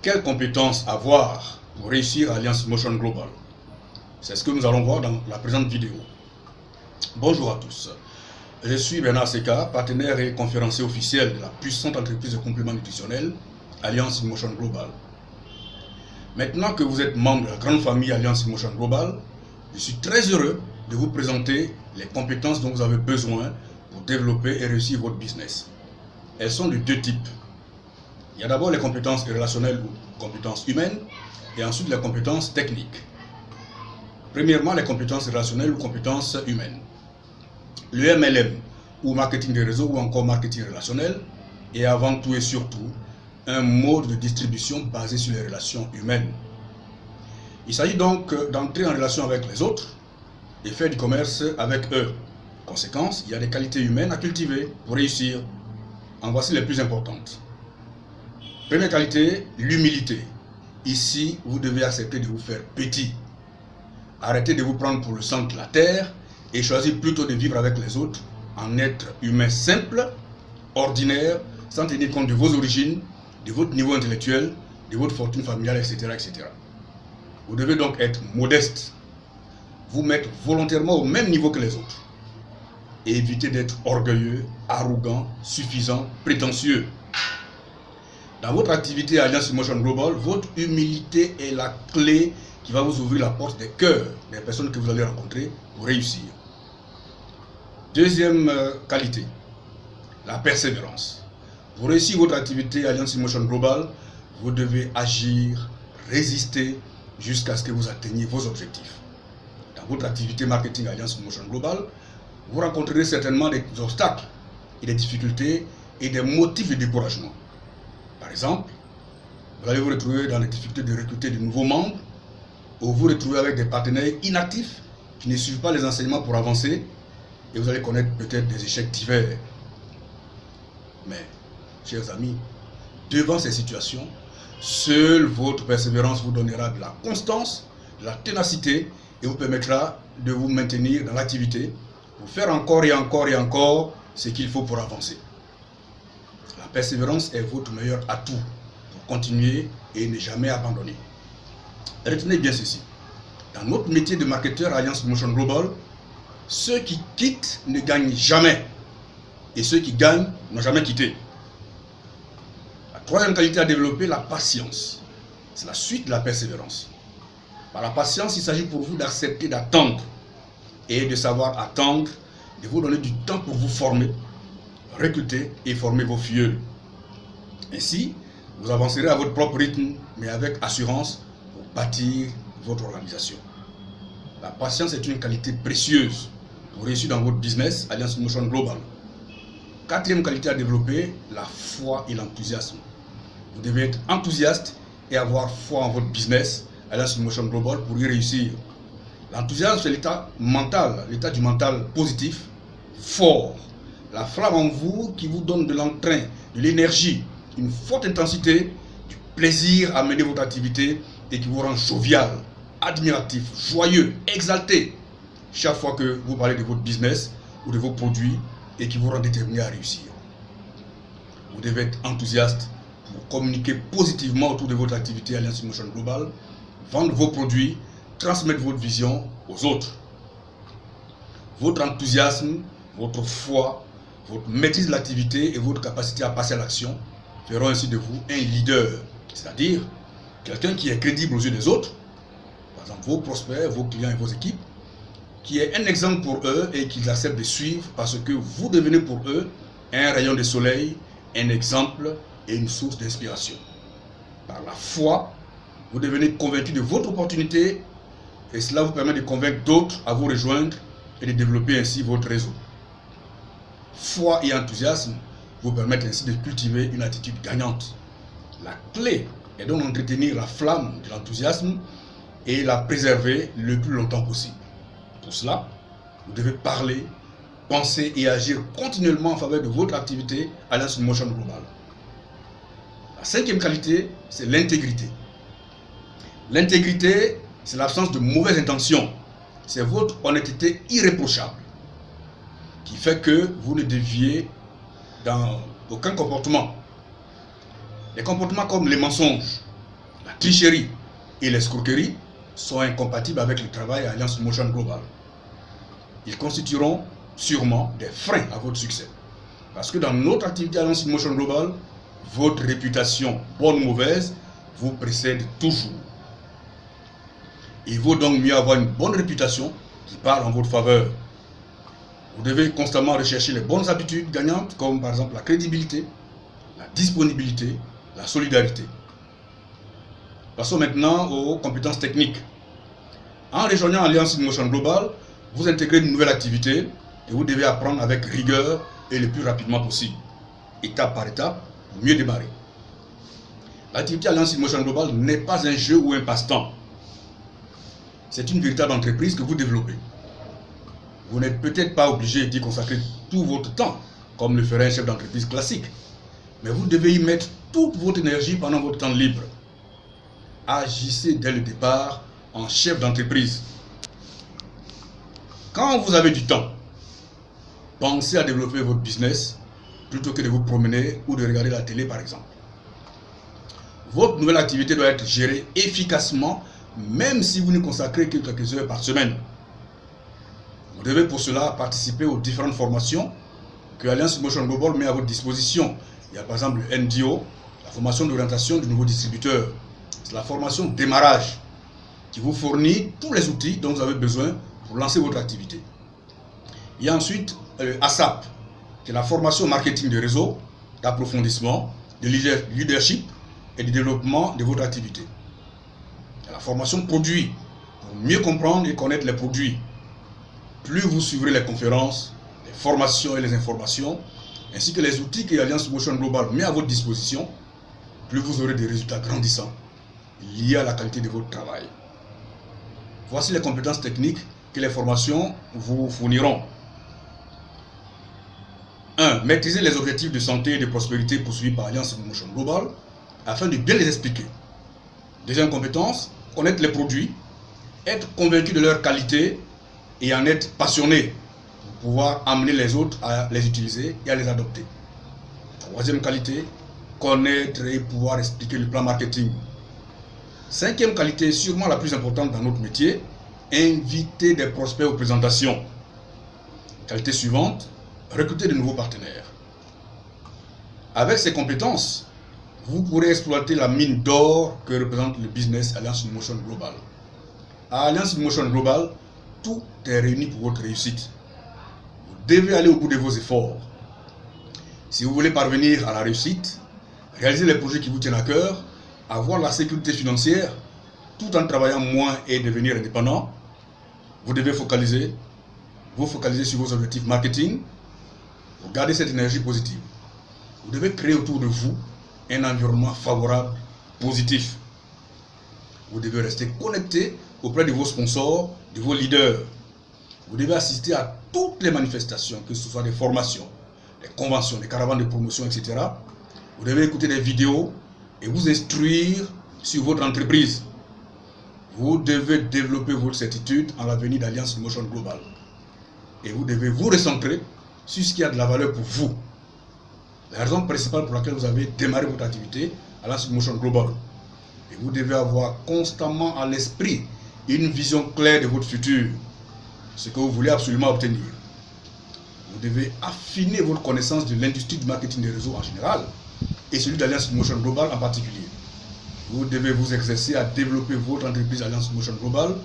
Quelles compétences avoir pour réussir à Alliance Motion Global? C'est ce que nous allons voir dans la présente vidéo. Bonjour à tous. Je suis Bernard Seka, partenaire et conférencier officiel de la puissante entreprise de compléments nutritionnels Alliance Motion Global. Maintenant que vous êtes membre de la grande famille Alliance Motion Global, je suis très heureux de vous présenter les compétences dont vous avez besoin pour développer et réussir votre business. Elles sont de deux types. Il y a d'abord les compétences relationnelles ou compétences humaines et ensuite les compétences techniques. Premièrement, les compétences relationnelles ou compétences humaines. Le MLM ou marketing de réseau ou encore marketing relationnel est avant tout et surtout un mode de distribution basé sur les relations humaines. Il s'agit donc d'entrer en relation avec les autres et faire du commerce avec eux. Conséquence, il y a des qualités humaines à cultiver pour réussir. En voici les plus importantes. Première qualité, l'humilité. Ici, vous devez accepter de vous faire petit. Arrêtez de vous prendre pour le centre de la terre et choisir plutôt de vivre avec les autres en être humain simple, ordinaire, sans tenir compte de vos origines, de votre niveau intellectuel, de votre fortune familiale, etc., etc. Vous devez donc être modeste, vous mettre volontairement au même niveau que les autres et éviter d'être orgueilleux, arrogant, suffisant, prétentieux. Dans votre activité Alliance Motion Global, votre humilité est la clé qui va vous ouvrir la porte des cœurs des personnes que vous allez rencontrer pour réussir. Deuxième qualité, la persévérance. Pour réussir votre activité Alliance Motion Global, vous devez agir, résister jusqu'à ce que vous atteigniez vos objectifs. Dans votre activité marketing Alliance Motion Global, vous rencontrerez certainement des obstacles et des difficultés et des motifs de découragement. Par exemple, vous allez vous retrouver dans les difficultés de recruter de nouveaux membres ou vous retrouver avec des partenaires inactifs qui ne suivent pas les enseignements pour avancer et vous allez connaître peut-être des échecs divers. Mais, chers amis, devant ces situations, seule votre persévérance vous donnera de la constance, de la ténacité et vous permettra de vous maintenir dans l'activité pour faire encore et encore et encore ce qu'il faut pour avancer. La persévérance est votre meilleur atout pour continuer et ne jamais abandonner. Retenez bien ceci. Dans notre métier de marketeur Alliance Motion Global, ceux qui quittent ne gagnent jamais et ceux qui gagnent n'ont jamais quitté. La troisième qualité à développer, la patience. C'est la suite de la persévérance. Par la patience, il s'agit pour vous d'accepter d'attendre et de savoir attendre, de vous donner du temps pour vous former, recruter et former vos filleuls. Ainsi, vous avancerez à votre propre rythme, mais avec assurance pour bâtir votre organisation. La patience est une qualité précieuse pour réussir dans votre business Alliance Motion Global. Quatrième qualité à développer, la foi et l'enthousiasme. Vous devez être enthousiaste et avoir foi en votre business Alliance Motion Global pour y réussir. L'enthousiasme, c'est l'état mental, l'état du mental positif, fort. La flamme en vous qui vous donne de l'entrain, de l'énergie, une forte intensité, du plaisir à mener votre activité et qui vous rend jovial, admiratif, joyeux, exalté chaque fois que vous parlez de votre business ou de vos produits et qui vous rend déterminé à réussir. Vous devez être enthousiaste pour communiquer positivement autour de votre activité Alliance Motion Global, vendre vos produits, transmettre votre vision aux autres. Votre enthousiasme, votre foi, votre maîtrise de l'activité et votre capacité à passer à l'action feront ainsi de vous un leader, c'est-à-dire quelqu'un qui est crédible aux yeux des autres, par exemple vos prospects, vos clients et vos équipes, qui est un exemple pour eux et qu'ils acceptent de suivre parce que vous devenez pour eux un rayon de soleil, un exemple et une source d'inspiration. Par la foi, vous devenez convaincu de votre opportunité et cela vous permet de convaincre d'autres à vous rejoindre et de développer ainsi votre réseau. Foi et enthousiasme vous permettent ainsi de cultiver une attitude gagnante. La clé est donc d'entretenir la flamme de l'enthousiasme et la préserver le plus longtemps possible. Pour cela, vous devez parler, penser et agir continuellement en faveur de votre activité Alliance Motion Global. La cinquième qualité, c'est l'intégrité. L'intégrité, c'est l'absence de mauvaises intentions. C'est votre honnêteté irréprochable qui fait que vous ne déviez dans aucun comportement. Les comportements comme les mensonges, tricherie et l'escroquerie sont incompatibles avec le travail à Alliance Motion Global. Ils constitueront sûrement des freins à votre succès. Parce que dans notre activité Alliance Motion Global, votre réputation, bonne ou mauvaise, vous précède toujours. Il vaut donc mieux avoir une bonne réputation qui parle en votre faveur. Vous devez constamment rechercher les bonnes habitudes gagnantes, comme par exemple la crédibilité, la disponibilité, la solidarité. Passons maintenant aux compétences techniques. En rejoignant Alliance Motion Global, vous intégrez une nouvelle activité et vous devez apprendre avec rigueur et le plus rapidement possible, étape par étape, pour mieux démarrer. L'activité Alliance Motion Global n'est pas un jeu ou un passe-temps. C'est une véritable entreprise que vous développez. Vous n'êtes peut-être pas obligé d'y consacrer tout votre temps, comme le ferait un chef d'entreprise classique. Mais vous devez y mettre toute votre énergie pendant votre temps libre. Agissez dès le départ en chef d'entreprise. Quand vous avez du temps, pensez à développer votre business plutôt que de vous promener ou de regarder la télé par exemple. Votre nouvelle activité doit être gérée efficacement même si vous ne consacrez que quelques heures par semaine. Vous devez pour cela participer aux différentes formations que Alliance Motion Global met à votre disposition. Il y a par exemple le NDO, la formation d'orientation du nouveau distributeur. C'est la formation démarrage qui vous fournit tous les outils dont vous avez besoin pour lancer votre activité. Il y a ensuite le ASAP, qui est la formation marketing de réseau, d'approfondissement, de leadership et de développement de votre activité. Il y a la formation produit, pour mieux comprendre et connaître les produits. Plus vous suivrez les conférences, les formations et les informations, ainsi que les outils que Alliance Motion Global met à votre disposition, plus vous aurez des résultats grandissants liés à la qualité de votre travail. Voici les compétences techniques que les formations vous fourniront. 1. Maîtriser les objectifs de santé et de prospérité poursuivis par Alliance Motion Global afin de bien les expliquer. Deuxième compétence, connaître les produits, être convaincu de leur qualité et en être passionné pour pouvoir amener les autres à les utiliser et à les adopter. Troisième qualité, connaître et pouvoir expliquer le plan marketing. Cinquième qualité, sûrement la plus importante dans notre métier, inviter des prospects aux présentations. Qualité suivante, recruter de nouveaux partenaires. Avec ces compétences, vous pourrez exploiter la mine d'or que représente le business Alliance Motion Global. À Alliance Motion Global, tout est réuni pour votre réussite. Vous devez aller au bout de vos efforts. Si vous voulez parvenir à la réussite, réaliser les projets qui vous tiennent à cœur, avoir la sécurité financière, tout en travaillant moins et devenir indépendant, vous devez vous focaliser sur vos objectifs marketing pour garder cette énergie positive. Vous devez créer autour de vous un environnement favorable, positif. Vous devez rester connecté auprès de vos sponsors, de vos leaders. Vous devez assister à toutes les manifestations, que ce soit des formations, des conventions, des caravanes de promotion, etc. Vous devez écouter des vidéos et vous instruire sur votre entreprise. Vous devez développer votre certitude en l'avenir d'Alliance Motion Global. Et vous devez vous recentrer sur ce qui a de la valeur pour vous. La raison principale pour laquelle vous avez démarré votre activité à Alliance Motion Global. Et vous devez avoir constamment à l'esprit une vision claire de votre futur, ce que vous voulez absolument obtenir. Vous devez affiner votre connaissance de l'industrie du marketing des réseaux en général et celui d'Alliance Motion Global en particulier. Vous devez vous exercer à développer votre entreprise Alliance Motion Global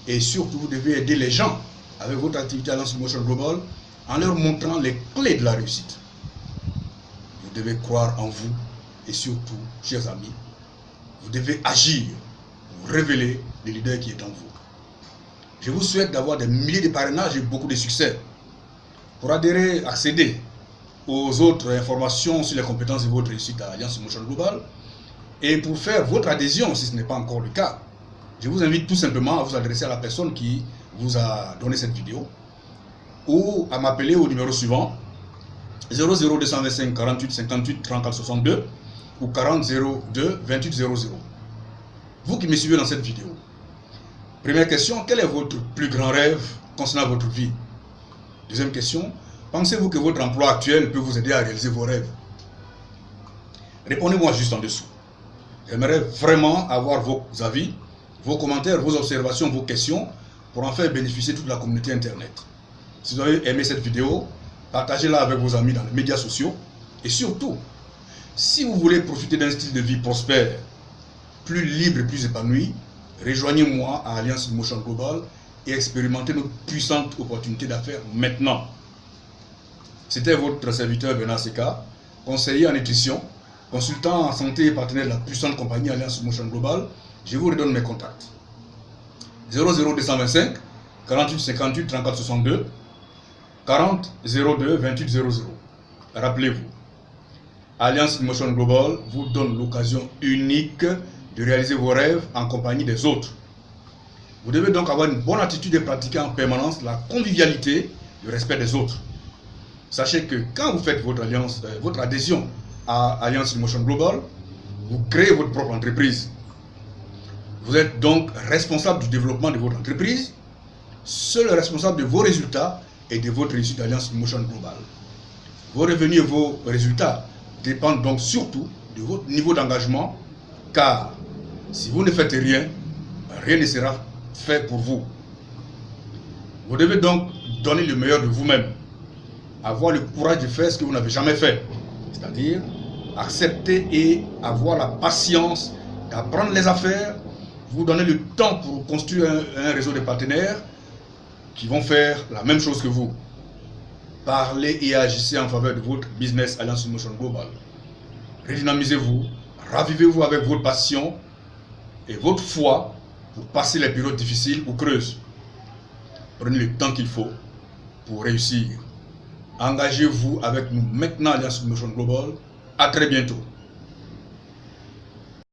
et surtout vous devez aider les gens avec votre activité Alliance Motion Global en leur montrant les clés de la réussite. Vous devez croire en vous et surtout, chers amis, vous devez agir pour révéler le leader qui est en vous. Je vous souhaite d'avoir des milliers de parrainages et beaucoup de succès. Pour adhérer, accéder aux autres informations sur les compétences de votre réussite à Alliance Motion Global et pour faire votre adhésion, si ce n'est pas encore le cas, je vous invite tout simplement à vous adresser à la personne qui vous a donné cette vidéo ou à m'appeler au numéro suivant 00225 48 58 34 62 ou 40 02 28 00. Vous qui me suivez dans cette vidéo, première question, quel est votre plus grand rêve concernant votre vie? Deuxième question, pensez-vous que votre emploi actuel peut vous aider à réaliser vos rêves? Répondez-moi juste en dessous. J'aimerais vraiment avoir vos avis, vos commentaires, vos observations, vos questions pour en faire bénéficier toute la communauté Internet. Si vous avez aimé cette vidéo, partagez-la avec vos amis dans les médias sociaux. Et surtout, si vous voulez profiter d'un style de vie prospère, plus libre et plus épanoui, rejoignez-moi à Alliance Motion Global et expérimentez notre puissante opportunité d'affaires maintenant. C'était votre serviteur Bernard Seka, conseiller en nutrition, consultant en santé et partenaire de la puissante compagnie Alliance Motion Global. Je vous redonne mes contacts. 00225 48 58 34 62 40 02 28 00. Rappelez-vous, Alliance Motion Global vous donne l'occasion unique de réaliser vos rêves en compagnie des autres. Vous devez donc avoir une bonne attitude et pratiquer en permanence la convivialité, le respect des autres. Sachez que quand vous faites votre adhésion à Alliance Motion Global, vous créez votre propre entreprise. Vous êtes donc responsable du développement de votre entreprise, seul responsable de vos résultats et de votre réussite d'Alliance Motion Global. Vos revenus et vos résultats dépendent donc surtout de votre niveau d'engagement, car si vous ne faites rien, rien ne sera fait pour vous. Vous devez donc donner le meilleur de vous-même, avoir le courage de faire ce que vous n'avez jamais fait, c'est-à-dire accepter et avoir la patience d'apprendre les affaires, vous donner le temps pour construire un réseau de partenaires qui vont faire la même chose que vous. Parlez et agissez en faveur de votre business Alliance Motion Global. Redynamisez-vous, ravivez-vous avec votre passion et votre foi pour passer les périodes difficiles ou creuses. Prenez le temps qu'il faut pour réussir. Engagez-vous avec nous maintenant Alliance Motion Global. À très bientôt.